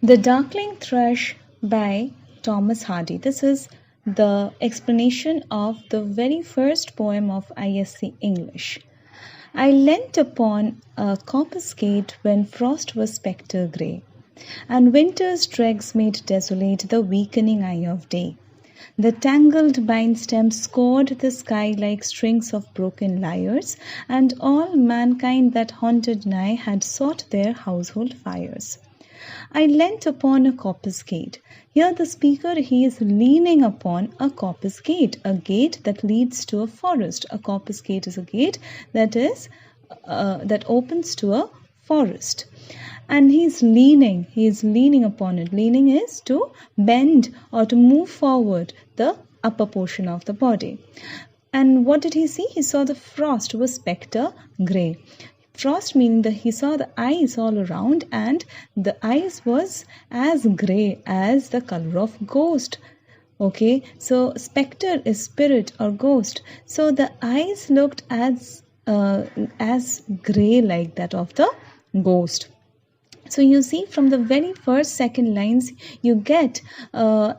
The Darkling Thrush by Thomas Hardy. This is the explanation of the very first poem of ISC English. I leant upon a coppice gate when frost was spectre grey, and winter's dregs made desolate the weakening eye of day. The tangled vine stems scored the sky like strings of broken lyres, and all mankind that haunted nigh had sought their household fires. I leant upon a coppice gate. Here the speaker, he is leaning upon a coppice gate, a gate that leads to a forest. A coppice gate is a gate that opens to a forest. And he is leaning upon it. Leaning is to bend or to move forward the upper portion of the body. And what did he see? He saw the frost was spectre grey. Frost meaning that he saw the ice all around, and the ice was as grey as the color of ghost. Okay, so spectre is spirit or ghost. So the ice looked as grey like that of the ghost. So you see, from the very first second lines, you get a hang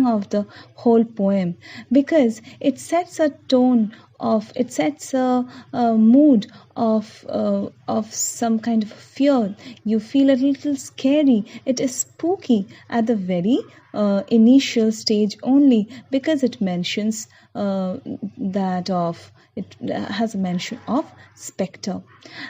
of the whole poem, because it sets a tone of, it sets a mood of some kind of fear. You feel a little scary. It is spooky at the very initial stage only, because it mentions it has a mention of spectre.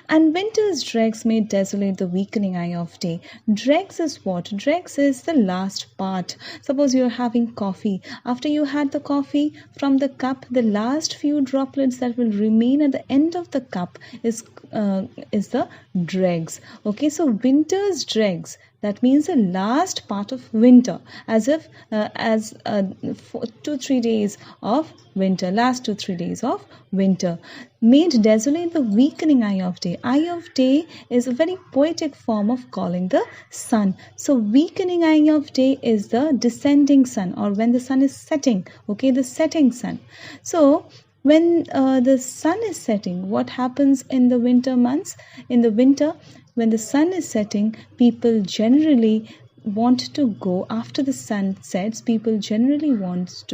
And winter's dregs made desolate the weakening eye of day. Dregs is what? Dregs is the last part. Suppose you're having coffee. After you had the coffee from the cup, the last few droplets that will remain at the end of the cup is the dregs. Okay, so winter's dregs, that means the last part of winter, as if 2-3 days of winter, last 2-3 days of winter, made desolate the weakening eye of day. Eye of day is a very poetic form of calling the sun. So weakening eye of day is the descending sun, or when the sun is setting, okay, the setting sun. So when the sun is setting, what happens in the winter months? In the winter, when the sun is setting, people generally want to go, after the sun sets, people generally want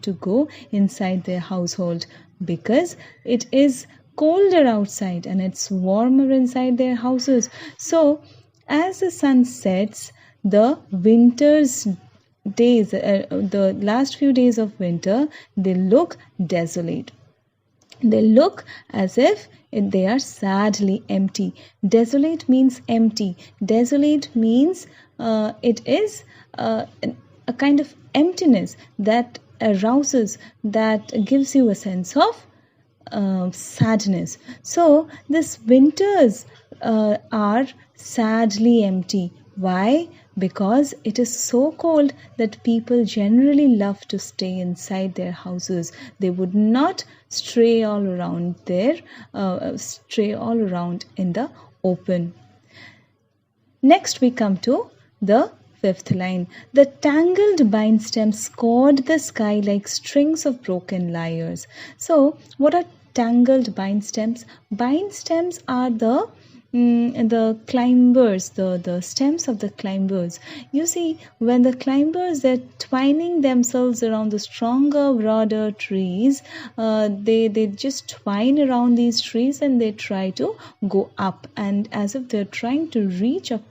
to go inside their household, because it is colder outside and it's warmer inside their houses. So as the sun sets, the winter's days, the last few days of winter, they look desolate. They look as if they are sadly empty. Desolate means empty. Desolate means it is a kind of emptiness that arouses, that gives you a sense of sadness. So these winters are sadly empty. Why? Because it is so cold that people generally love to stay inside their houses. They would not stray all around in the open. Next we come to the fifth line. The tangled vine stems scored the sky like strings of broken lyres. So what are tangled vine stems? Vine stems are the climbers, the stems of the climbers. You see, when the climbers, they're twining themselves around the stronger, broader trees, they just twine around these trees and they try to go up, and as if they're trying to reach up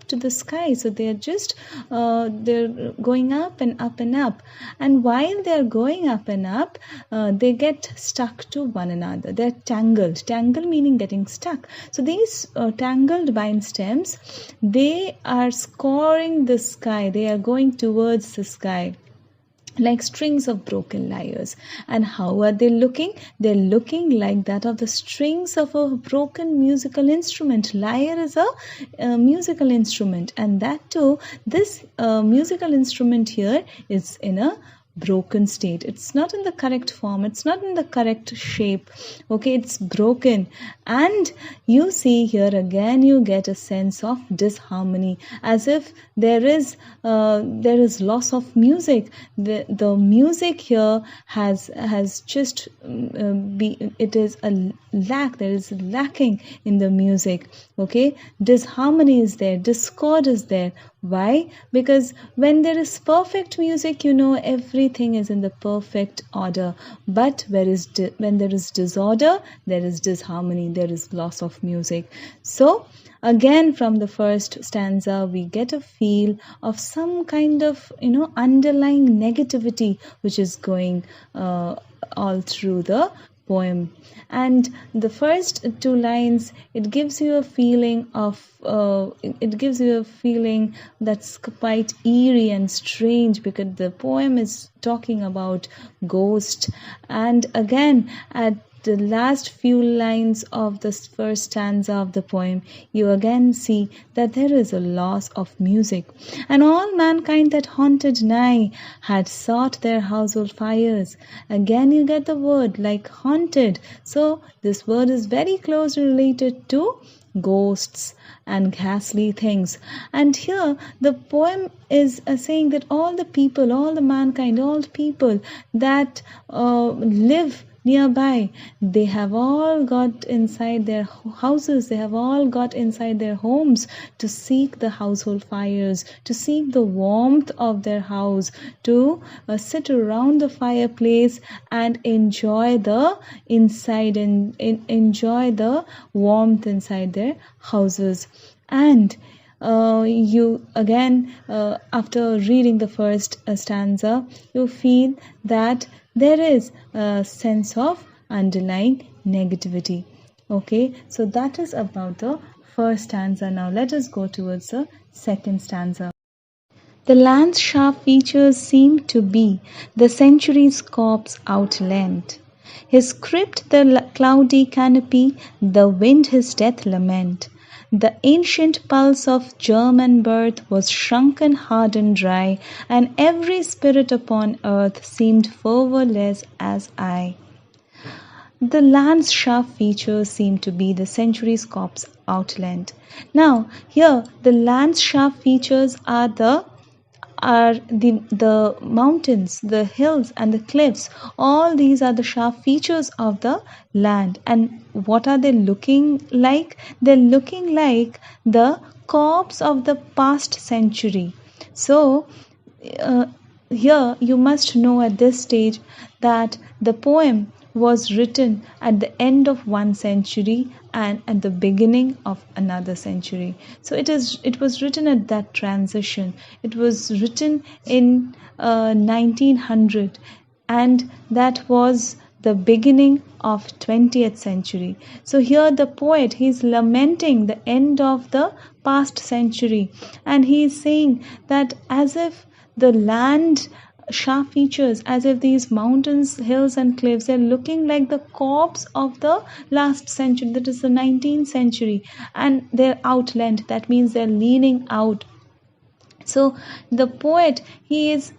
to the sky. So they're just they're going up and up and up, and while they're going up and up, they get stuck to one another. They're tangled meaning getting stuck. So these tangled vine stems, they are scoring the sky. They are going towards the sky like strings of broken lyres. And how are they looking? They're looking like that of the strings of a broken musical instrument. Lyre is a musical instrument, and that too, this musical instrument here is in a broken state. It's not in the correct form. It's not in the correct shape. Okay, it's broken. And you see here again, you get a sense of disharmony, as if there is loss of music. The music here has just it is a lack. There is lacking in the music. Okay, disharmony is there, discord is there. Why? Because when there is perfect music, everything is in the perfect order. But when there is disorder, there is disharmony, there is loss of music. So again, from the first stanza, we get a feel of some kind of underlying negativity which is going all through the poem. And the first two lines, it gives you a feeling that's quite eerie and strange, because the poem is talking about ghost. And again, at the last few lines of the first stanza of the poem, you again see that there is a loss of music. And all mankind that haunted nigh had sought their household fires. Again you get the word like haunted. So this word is very closely related to ghosts and ghastly things. And here the poem is saying that all the people, all the mankind, all the people that live nearby, they have all got inside their houses, they have all got inside their homes to seek the household fires, to seek the warmth of their house, to sit around the fireplace and enjoy the inside and enjoy the warmth inside their houses. And you again, after reading the first stanza, you feel that there is a sense of underlying negativity. Okay, so that is about the first stanza. Now let us go towards the second stanza. The land's sharp features seem to be the century's corpse outleant. His crypt the cloudy canopy, the wind his death lament. The ancient pulse of germ and birth was shrunken hard and dry, and every spirit upon earth seemed fervorless as I. The land's sharp features seem to be the century's corpse outlined. Now, here the land's sharp features are the mountains, the hills and the cliffs. All these are the sharp features of the land. And what are they looking like? They're looking like the corpse of the past century. So here you must know at this stage that the poem was written at the end of one century and at the beginning of another century. So it was written at that transition. It was written in 1900, and that was the beginning of 20th century. So here the poet, he's lamenting the end of the past century, and he is saying that as if the land sharp features, as if these mountains, hills and cliffs, they're looking like the corpse of the last century, that is the 19th century, and they're outleant. That means they're leaning out. So the poet, he's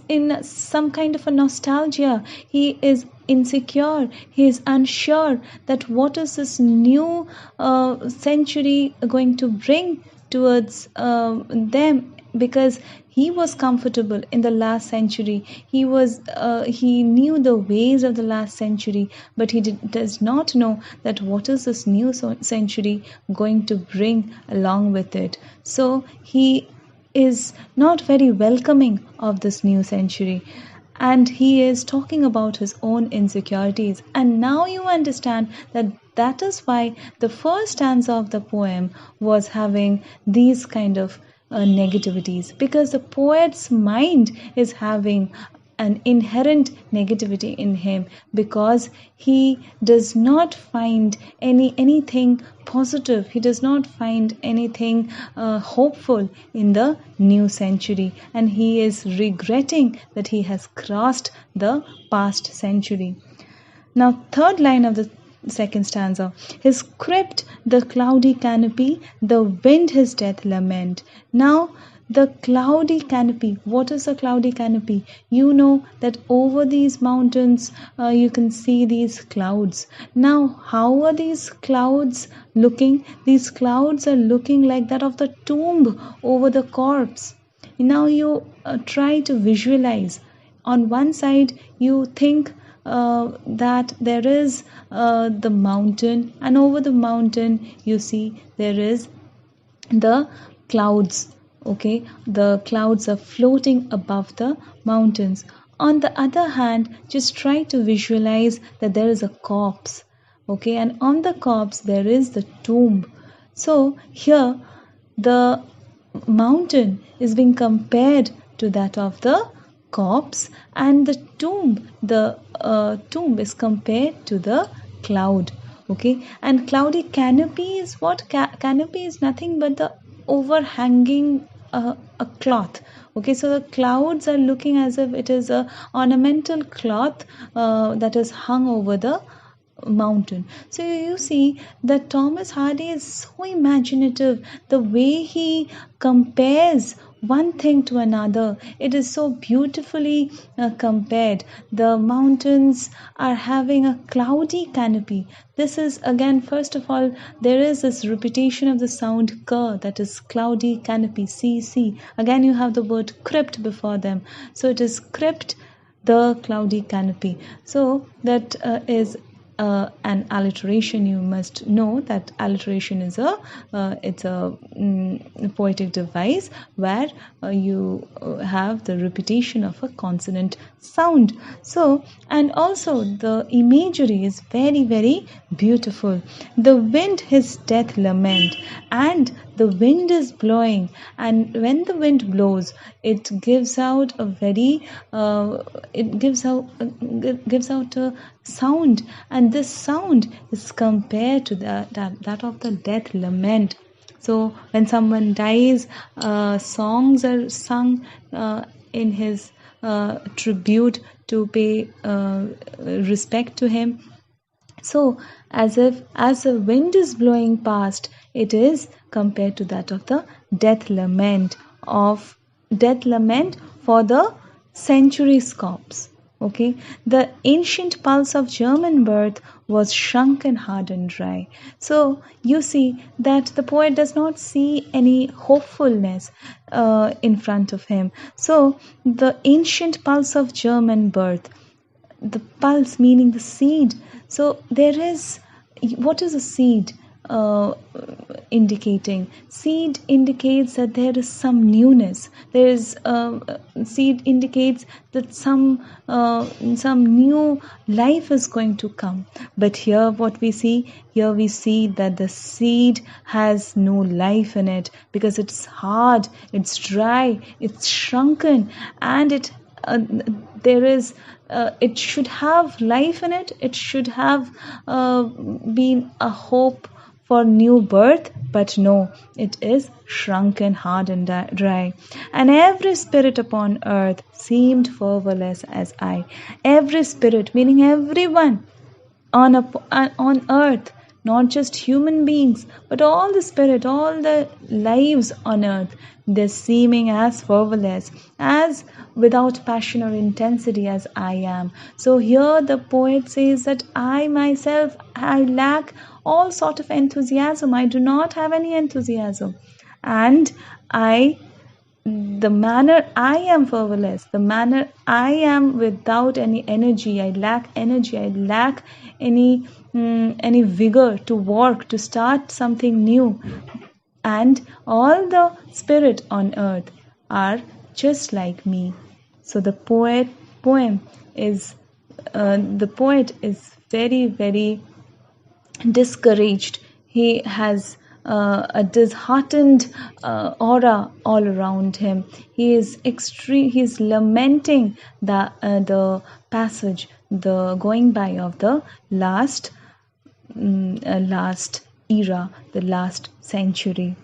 in some kind of a nostalgia. He is insecure. He is unsure that what is this new century going to bring towards them, because he was comfortable in the last century. He knew the ways of the last century, but he does not know that what is this new century going to bring along with it. So he is not very welcoming of this new century, and he is talking about his own insecurities. And now you understand that is why the first stanza of the poem was having these kind of negativities, because the poet's mind is having an inherent negativity in him, because he does not find anything positive. He does not find anything hopeful in the new century, and he is regretting that he has crossed the past century. Now, third line of the second stanza. His crypt the cloudy canopy, the wind his death lament. Now the cloudy canopy. What is a cloudy canopy? You know that over these mountains you can see these clouds. Now, how are these clouds looking? These clouds are looking like that of the tomb over the corpse. Now you try to visualize. On one side, you think that there is the mountain, and over the mountain, you see there is the clouds. Okay, the clouds are floating above the mountains. On the other hand, just try to visualize that there is a corpse. Okay, and on the corpse, there is the tomb. So here, the mountain is being compared to that of the corpse, and the tomb is compared to the cloud. Okay, and cloudy canopy is what? Canopy is nothing but the overhanging a cloth. Okay, so the clouds are looking as if it is a ornamental cloth that is hung over the mountain. So you see that Thomas Hardy is so imaginative. The way he compares one thing to another, it is so beautifully compared. The mountains are having a cloudy canopy. This is again, first of all, there is this repetition of the sound k, that is cloudy canopy, c. Again you have the word crypt before them, so it is crypt, the cloudy canopy. So that is an alliteration. You must know that alliteration is a poetic device where you have the repetition of a consonant sound. So, and also the imagery is very, very beautiful. The wind his death lament, and the wind is blowing, and when the wind blows, it gives out a very gives out a sound, and this sound is compared to that of the death lament. So when someone dies, songs are sung in his tribute to pay respect to him. So as the wind is blowing past, it is compared to that of the death lament for the century's corpse. Okay, the ancient pulse of German birth was shrunken, hard and dry. So you see that the poet does not see any hopefulness in front of him. So the ancient pulse of German birth, the pulse meaning the seed. So there is, what is a seed indicating? Seed indicates that there is some newness. There is seed indicates that some new life is going to come. But here what we see? Here we see that the seed has no life in it, because it's hard, it's dry, it's shrunken, and it should have life in it. It should have been a hope for new birth, but no, it is shrunken, hard and dry. And every spirit upon earth seemed fervorless as I. Every spirit, meaning everyone on earth, not just human beings, but all the spirit, all the lives on earth, they're seeming as fervorless, as without passion or intensity as I am. So here the poet says that I myself, I lack all sort of enthusiasm. I do not have any enthusiasm. And the manner I am fervorless, the manner I am without any energy, I lack energy, I lack any vigor to work, to start something new. And all the spirit on earth are just like me. So the poet is very, very discouraged. He has a disheartened aura all around him. He is lamenting the passage, the going by of the last era, the last century.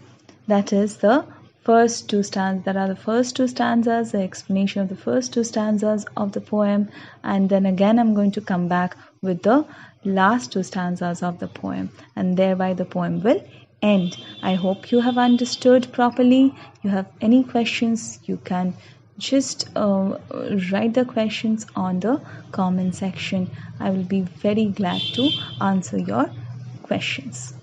That is the first two stanzas. That are the first two stanzas, the explanation of the first two stanzas of the poem, and then again I'm going to come back with the last two stanzas of the poem, and thereby the poem will end. I hope you have understood properly. You have any questions, you can just write the questions on the comment section. I will be very glad to answer your questions.